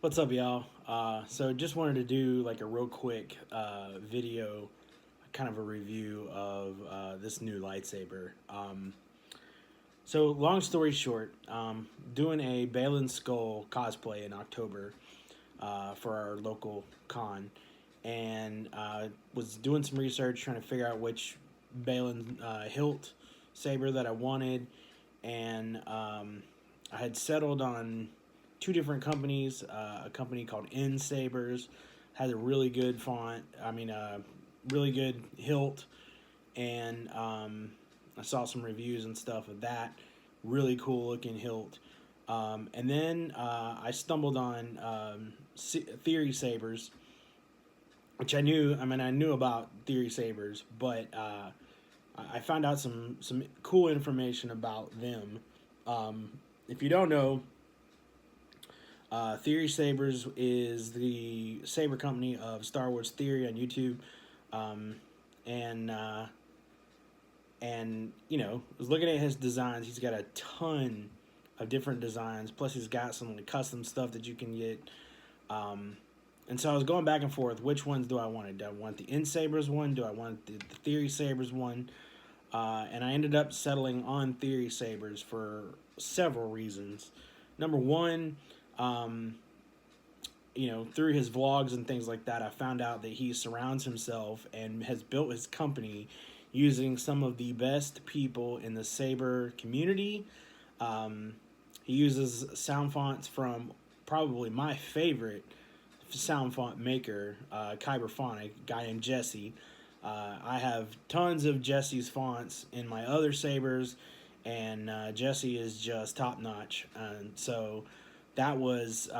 What's up, y'all? So just wanted to do like a real quick video, kind of a review of this new lightsaber. So long story short, doing a Baylan Skoll cosplay in October for our local con, and was doing some research trying to figure out which Baylan hilt saber that I wanted, and I had settled on two different companies. A company called Sabers has a really good font. Really good hilt, and I saw some reviews and stuff of that. Really cool looking hilt. And then I stumbled on Theory Sabers, which I knew. I knew about Theory Sabers, but I found out some cool information about them. If you don't know, Theory Sabers is the saber company of Star Wars Theory on YouTube, um, and was looking at his designs. He's got a ton of different designs. Plus, he's got some like custom stuff that you can get. And so I was going back and forth. Which ones do I want? Do I want the Sabers one? Do I want the Theory Sabers one? And I ended up settling on Theory Sabers for several reasons. Number one, um, through his vlogs and things like that, I found out that he surrounds himself and has built his company using some of the best people in the saber community. He uses sound fonts from probably my favorite sound font maker, Kyberphonic, guy named Jesse. I have tons of Jesse's fonts in my other sabers, and Jesse is just top notch. And so that was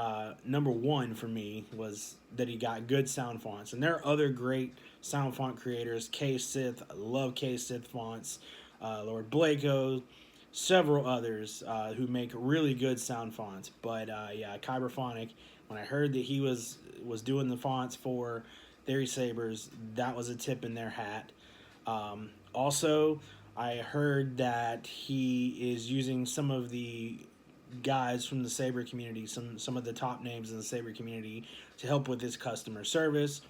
number one for me, was that he got good sound fonts. And there are other great sound font creators. K Sith, I love K Sith fonts. Lord Blako, several others who make really good sound fonts. But yeah, Kyberphonic. When I heard that he was doing the fonts for Theory Sabers, that was a tip in their hat. Also, I heard that he is using some of the guys from the saber community, some of the top names in the saber community, to help with his customer service.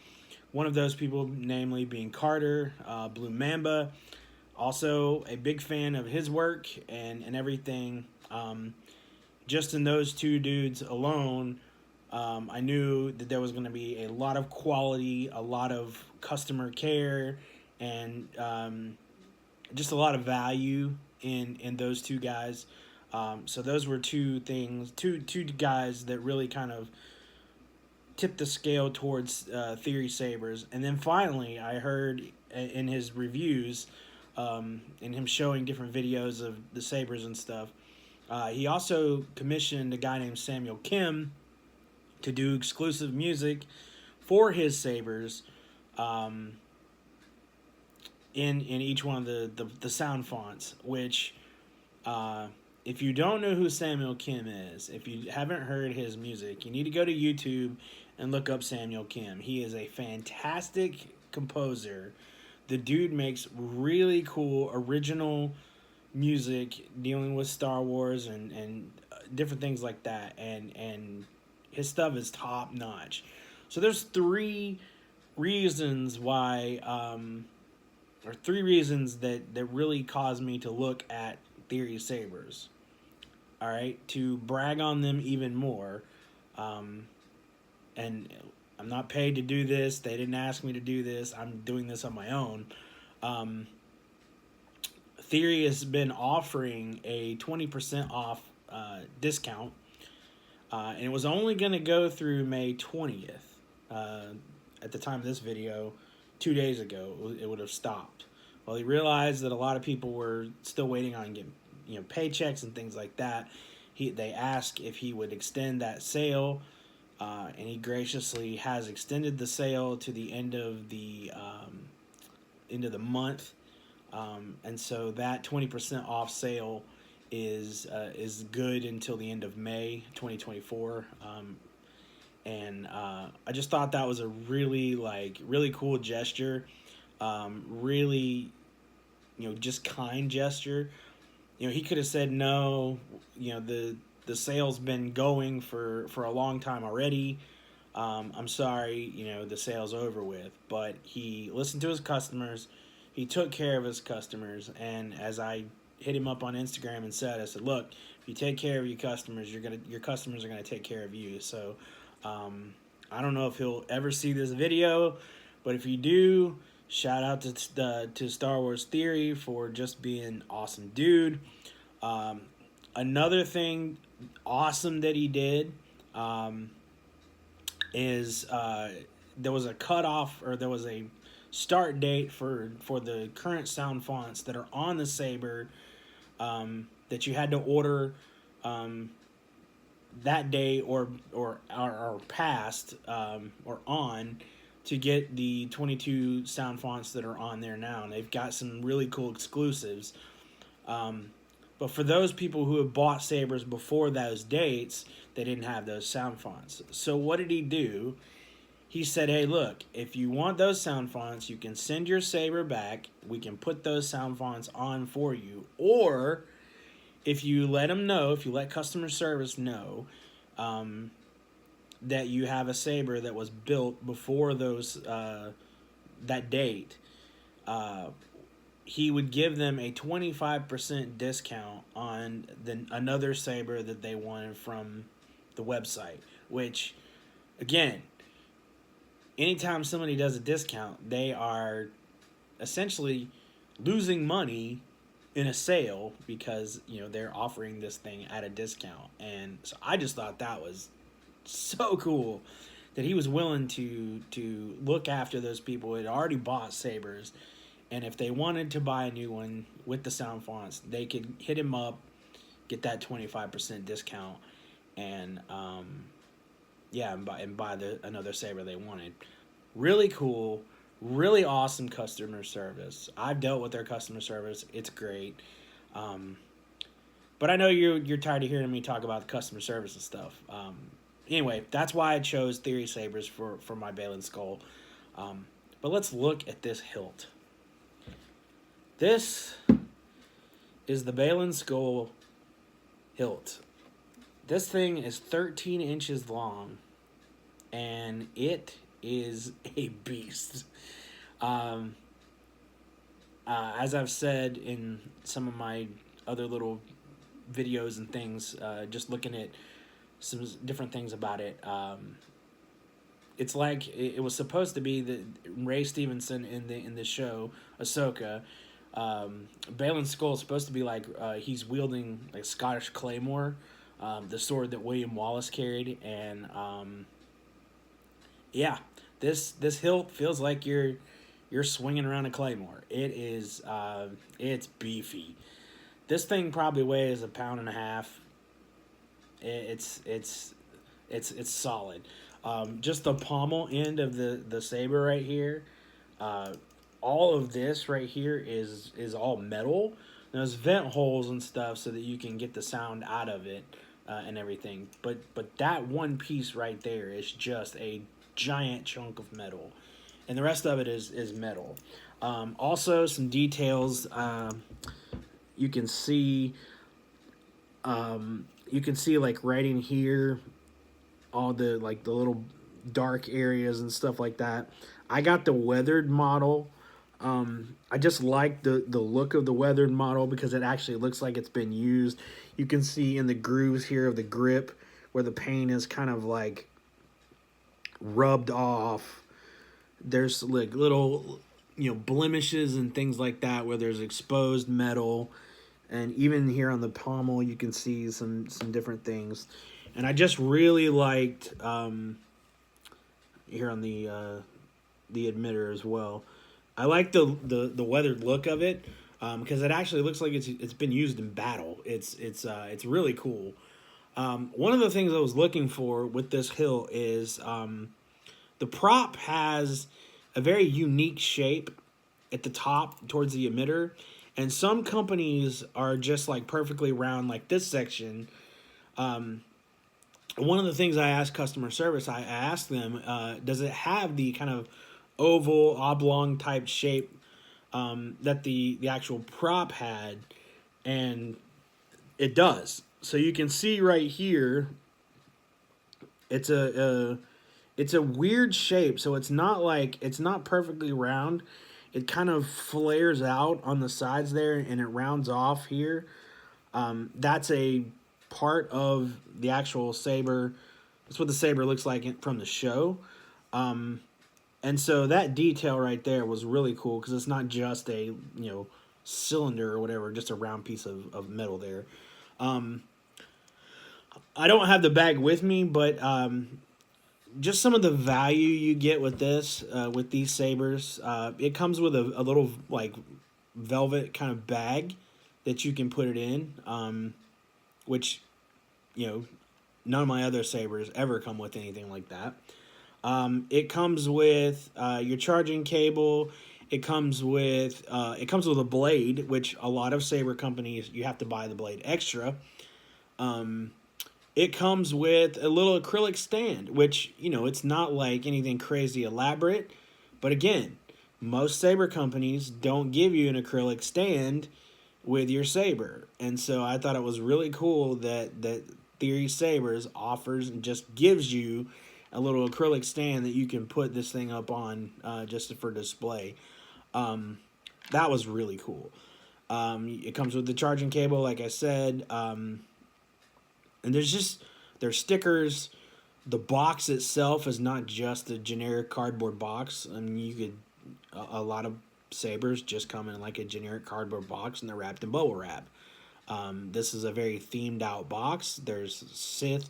One of those people, namely, being Carter, Blue Mamba. Also, a big fan of his work and everything. Just in those two dudes alone, I knew that there was going to be a lot of quality, a lot of customer care, and just a lot of value in those two guys. So those were two guys that really kind of tipped the scale towards Theory Sabers. And then finally, I heard in his reviews, in him showing different videos of the sabers and stuff, he also commissioned a guy named Samuel Kim to do exclusive music for his sabers, in each one of the sound fonts. Which, if you don't know who Samuel Kim is, if you haven't heard his music, you need to go to YouTube and look up Samuel Kim. He is a fantastic composer. The dude makes really cool original music dealing with Star Wars and different things like that, and his stuff is top notch. So there's three reasons why, or three reasons that really caused me to look at Theory Sabers. All right, to brag on them even more. And I'm not paid to do this. They didn't ask me to do this. I'm doing this on my own. Theory has been offering a 20% off discount, and it was only going to go through May 20th. At the time of this video, 2 days ago, it would have stopped. Well, he realized that a lot of people were still waiting on getting paychecks and things like that. They asked if he would extend that sale, and he graciously has extended the sale to the end of the month. And so that 20% off sale is good until the end of May 2024. And I just thought that was a really cool gesture. Really, just kind gesture. He could have said no. The the sale's been going for a long time already. I'm sorry, the sale's over with. But he listened to his customers. He took care of his customers. And as I hit him up on Instagram and I said, look, if you take care of your customers, your customers are gonna take care of you. So I don't know if he'll ever see this video, but if you do, shout out to Star Wars Theory for just being an awesome dude. Another thing awesome that he did is there was a cutoff, or there was a start date for the current sound fonts that are on the Saber that you had to order that day or past or on to get the 22 sound fonts that are on there now. And they've got some really cool exclusives. But for those people who have bought Sabers before those dates, they didn't have those sound fonts. So what did he do? He said, hey, look, if you want those sound fonts, you can send your Saber back. We can put those sound fonts on for you. Or if you let them know, if you let customer service know that you have a Saber that was built before those that date, he would give them a 25% discount on another Saber that they wanted from the website. Which, again, anytime somebody does a discount, they are essentially losing money in a sale because they're offering this thing at a discount. And so I just thought that was so cool that he was willing to look after those people who had already bought Sabers, and if they wanted to buy a new one with the sound fonts, they could hit him up, get that 25% discount, and buy another Saber they wanted. Really cool. Really awesome customer service. I've dealt with their customer service. It's great. But I know you're tired of hearing me talk about the customer service and stuff. Anyway, that's why I chose Theory Sabers for my Baylan Skoll. But let's look at this hilt. This is the Baylan Skoll hilt. This thing is 13 inches long, and it is a beast. As I've said in some of my other little videos and things, just looking at some different things about it, it's like it was supposed to be the Ray Stevenson in the show Ahsoka. Baylan Skoll is supposed to be like he's wielding like Scottish claymore, the sword that William Wallace carried, and this hilt feels like you're swinging around a claymore. It is it's beefy. This thing probably weighs 1.5 pounds. It's solid. Just the pommel end of the Saber right here. All of this right here is all metal. There's vent holes and stuff so that you can get the sound out of it and everything. But that one piece right there is just a giant chunk of metal, and the rest of it is metal. Also, some details. You can see like right in here, all the little dark areas and stuff like that. I got the weathered model. I just like the look of the weathered model because it actually looks like it's been used. You can see in the grooves here of the grip where the paint is kind of like rubbed off. There's like little blemishes and things like that where there's exposed metal, and even here on the pommel you can see some different things. And I just really liked here on the emitter as well. I like the weathered look of it because it actually looks like it's been used in battle. It's really cool. One of the things I was looking for with this hilt is the prop has a very unique shape at the top towards the emitter, and some companies are just like perfectly round like this section. One of the things I asked customer service, I asked them, does it have the kind of oval, oblong type shape that the actual prop had? And it does. So you can see right here, it's it's a weird shape. So it's not perfectly round. It kind of flares out on the sides there, and it rounds off here. That's a part of the actual saber. That's what the saber looks like from the show. And so that detail right there was really cool because it's not just a cylinder or whatever, just a round piece of metal there. I don't have the bag with me, but just some of the value you get with this, with these sabers. It comes with a little like velvet kind of bag that you can put it in, which none of my other sabers ever come with anything like that. It comes with your charging cable. It comes with a blade, which a lot of saber companies you have to buy the blade extra. It comes with a little acrylic stand, which it's not like anything crazy elaborate, but again, most saber companies don't give you an acrylic stand with your saber, and so I thought it was really cool that Theory Sabers offers and just gives you a little acrylic stand that you can put this thing up on just for display. That was really cool. It comes with the charging cable, like I said, and there's stickers. The box itself is not just a generic cardboard box. I mean, a lot of sabers just come in like a generic cardboard box and they're wrapped in bubble wrap. This is a very themed out box. There's Sith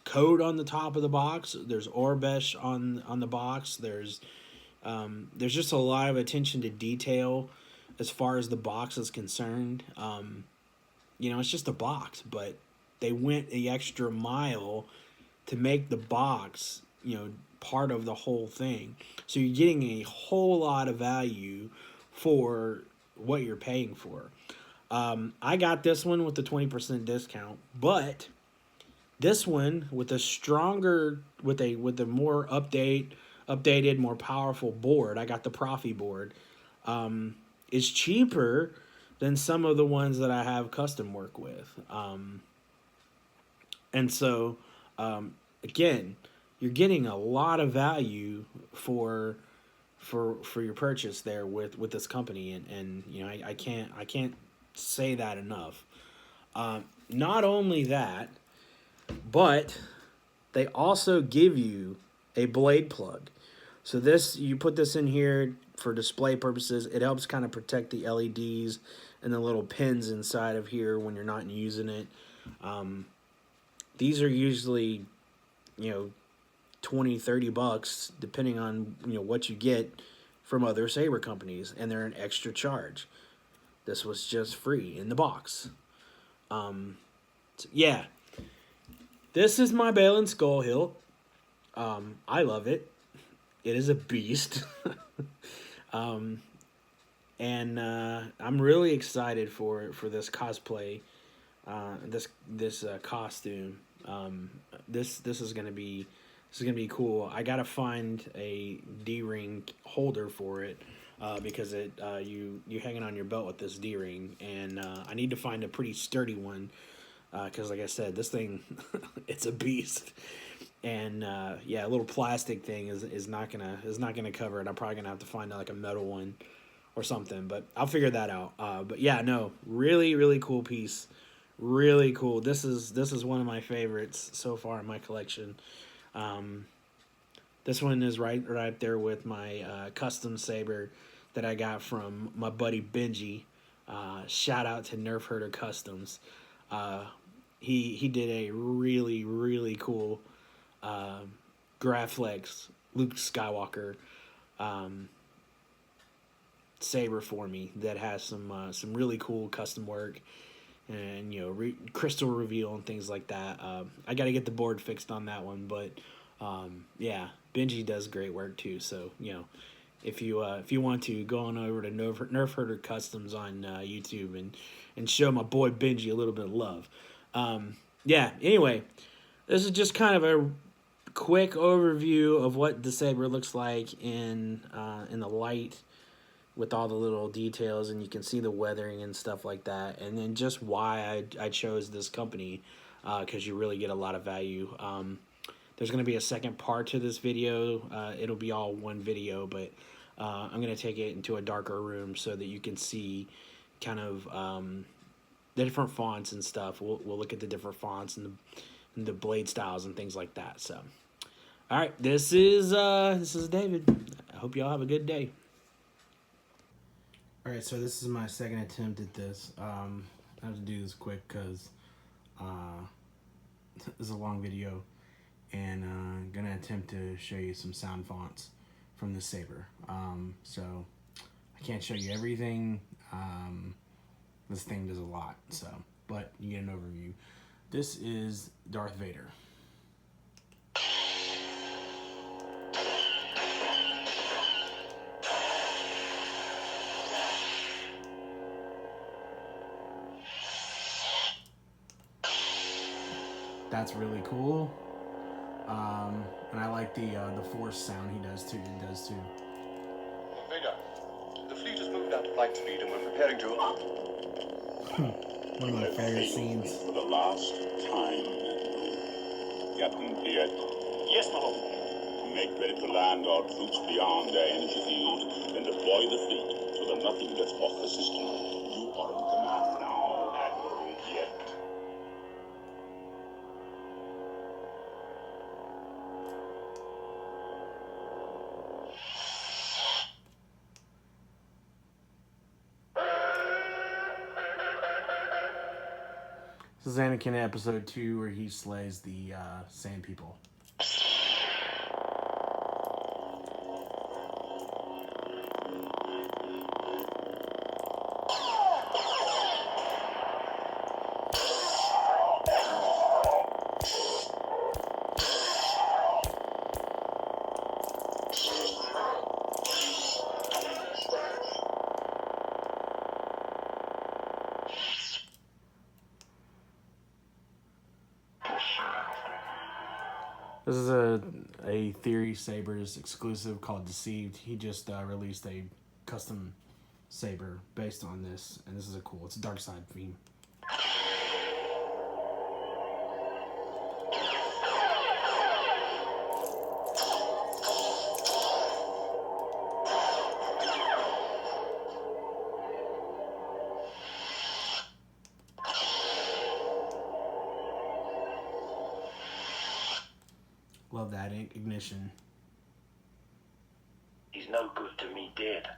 code on the top of the box. There's Orbesh on the box. There's just a lot of attention to detail as far as the box is concerned. It's just a box, but they went the extra mile to make the box, part of the whole thing. So you're getting a whole lot of value for what you're paying for. I got this one with the 20% discount, but this one with a more updated, more powerful board, I got the Profi board, is cheaper than some of the ones that I have custom work with. And so, again, you're getting a lot of value for your purchase there with this company, and I can't say that enough. Not only that, but they also give you a blade plug. So you put this in here for display purposes. It helps kind of protect the LEDs and the little pins inside of here when you're not using it. These are usually, $20-$30 depending on what you get from other saber companies, and they're an extra charge. This was just free in the box. Yeah, this is my Baylan Skoll hilt. I love it. It is a beast. And I'm really excited for this cosplay, this costume. This is gonna be cool. I gotta find a D-ring holder for it, because you hang it on your belt with this D-ring, and I need to find a pretty sturdy one, because like I said, this thing it's a beast, and a little plastic thing is not gonna cover it. I'm probably gonna have to find like a metal one or something, but I'll figure that out. But yeah, no, really really cool piece. Really cool. This is one of my favorites so far in my collection. This one is right there with my custom saber that I got from my buddy Benji. Shout out to Nerf Herder Customs. He did a really really cool Graflex Luke Skywalker saber for me that has some really cool custom work, and crystal reveal and things like that. I got to get the board fixed on that one, but Benji does great work too. So if you want to go on over to Nerf Herder Customs on YouTube and show my boy Benji a little bit of love. Anyway, this is just kind of a quick overview of what the saber looks like in the light with all the little details, and you can see the weathering and stuff like that. And then just why I chose this company, because you really get a lot of value. There's going to be a second part to this video. It'll be all one video, but I'm going to take it into a darker room so that you can see kind of the different fonts and stuff. We'll look at the different fonts and the blade styles and things like that. So, all right, this is David. I hope y'all have a good day. All right, so this is my second attempt at this. I have to do this quick because this is a long video, and I'm gonna attempt to show you some sound fonts from the Saber. So I can't show you everything. This thing does a lot, so, but you get an overview. This is Darth Vader. That's really cool. And I like the force sound he does too. Vader, the fleet has moved out to flight speed and we're preparing to... One of my favorite scenes. For the last time, Captain Beard. Yes, my lord. Make ready to land our troops beyond their energy field, then deploy the fleet so that nothing gets off the system. You are in command now, Admiral Yet. This is Anakin episode 2 where he slays the Sand People. This is a Theory Sabers exclusive called Deceived. He just released a custom saber based on this, and this is it's a dark side theme. Love that ignition. He's no good to me dead.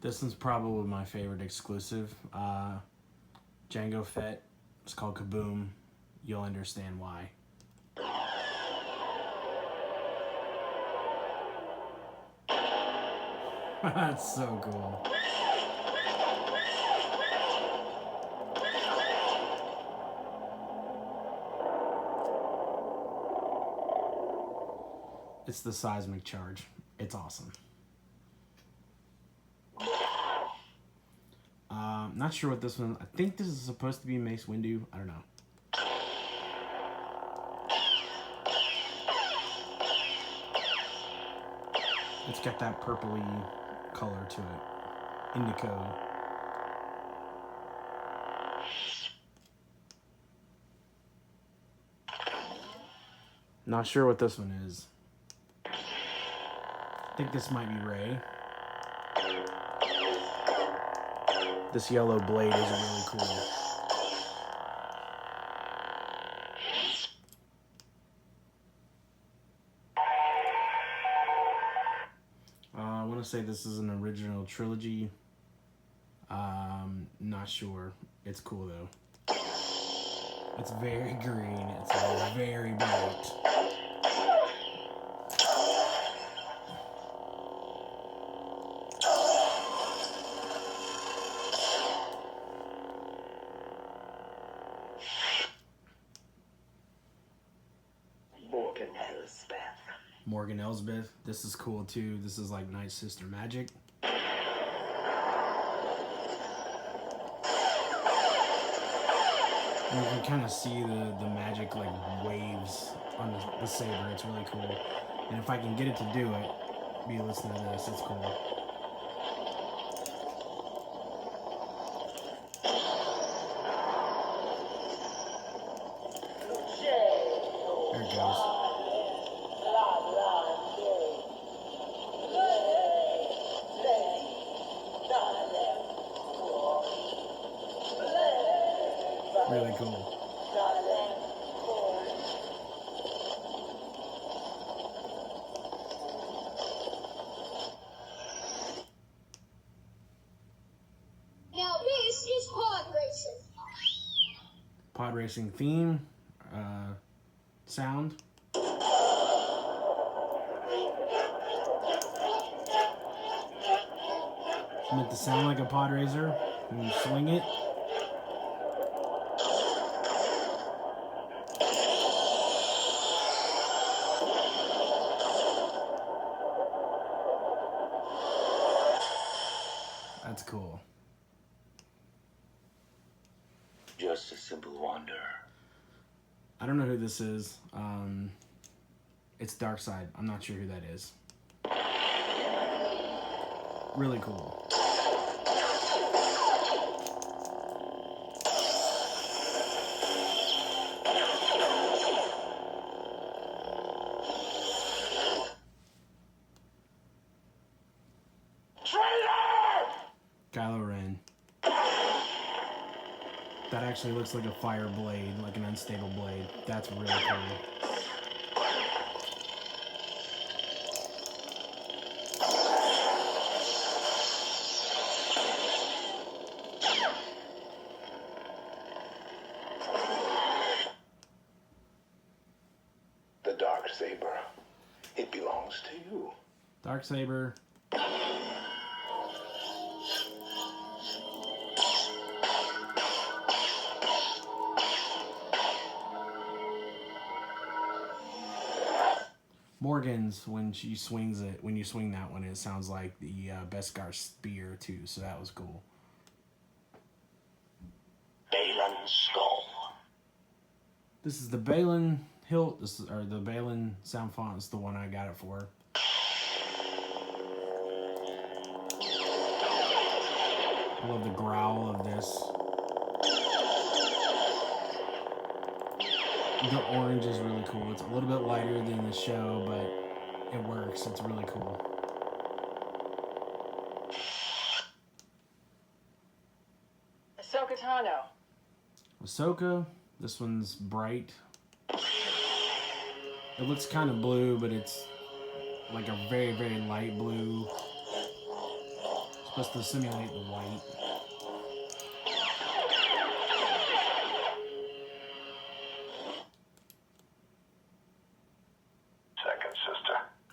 This one's probably my favorite exclusive. Jango Fett. It's called Kaboom. You'll understand why. That's so cool. It's the seismic charge. It's awesome. Not sure what this one... I think this is supposed to be Mace Windu. I don't know. It's got that purpley color to it. Indigo. Not sure what this one is. I think this might be Rey. This yellow blade is really cool. I want to say this is an original trilogy. Not sure. It's cool though. It's very green. It's very bright. Morgan Elsbeth. This is cool too. This is like Night Sister magic. And you can kind of see the magic like waves on the saber. It's really cool. And if I can get it to do it, be listening to this, it's cool. racing theme sound. It's meant to sound like a pod racer when you swing it. That's cool. Just a simple wonder. I don't know who this is. It's Darkseid. I'm not sure who that is. Really cool. Kylo Ren. That actually looks like a fire blade, like an unstable blade. That's really cool. The Dark Saber. It belongs to you. Darksaber. Morgan's, when she swings it, when you swing that one, it sounds like the Beskar spear too, so that was cool. Baylan Skoll. This is the Baylan hilt, or the Baylan sound font is the one I got it for. I love the growl of this. The orange is really cool. It's a little bit lighter than the show, but it works. It's really cool. Ahsoka Tano. Ahsoka, this one's bright. It looks kind of blue, but it's like a very, very light blue. It's supposed to simulate the white.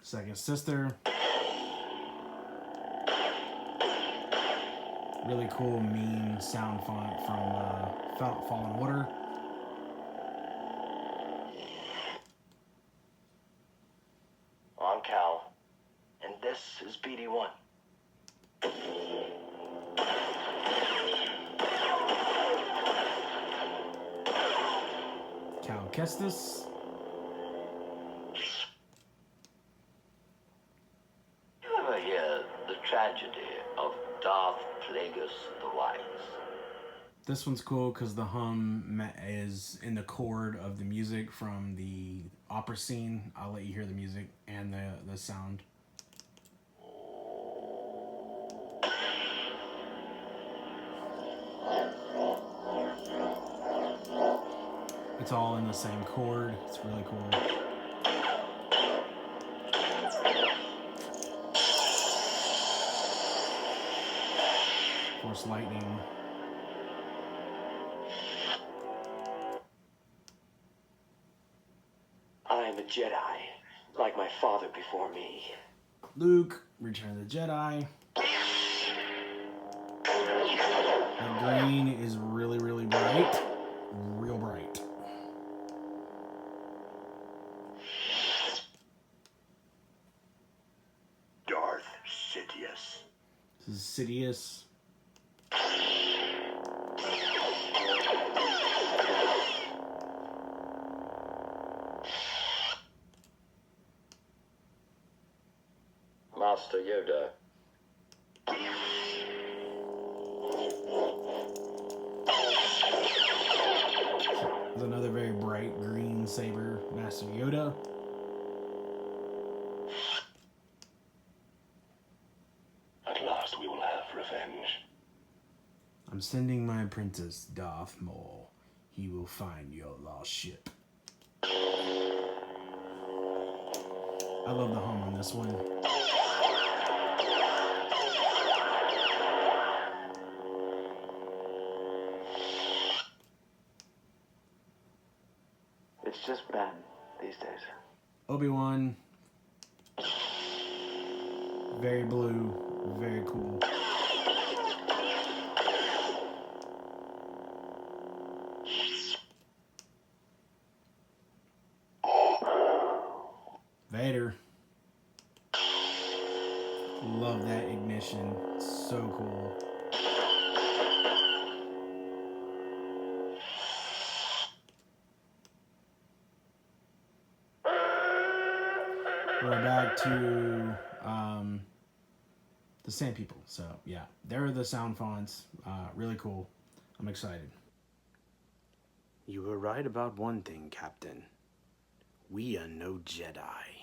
Second sister. Really cool, mean sound font from Fallen Order. I'm Cal, and this is BD1. Cal Kestis. Tragedy of Darth Plagueis the Wise. This one's cool because the hum is in the chord of the music from the opera scene. I'll let you hear the music and the sound. It's all in the same chord. It's really cool. Force lightning. I'm a Jedi, like my father before me. Luke, Return of the Jedi. The green is really, really bright. Real bright. Darth Sidious. This is Sidious. Master Yoda. There's another very bright green saber, Master Yoda. At last we will have revenge. I'm sending my apprentice, Darth Maul. He will find your lost ship. I love the hum on this one. Obi-Wan. Very blue. Very cool. Vader. Love that ignition. So cool. We're back to the Sand People. So, yeah. There are the sound fonts. Really cool. I'm excited. You were right about one thing, Captain. We are no Jedi.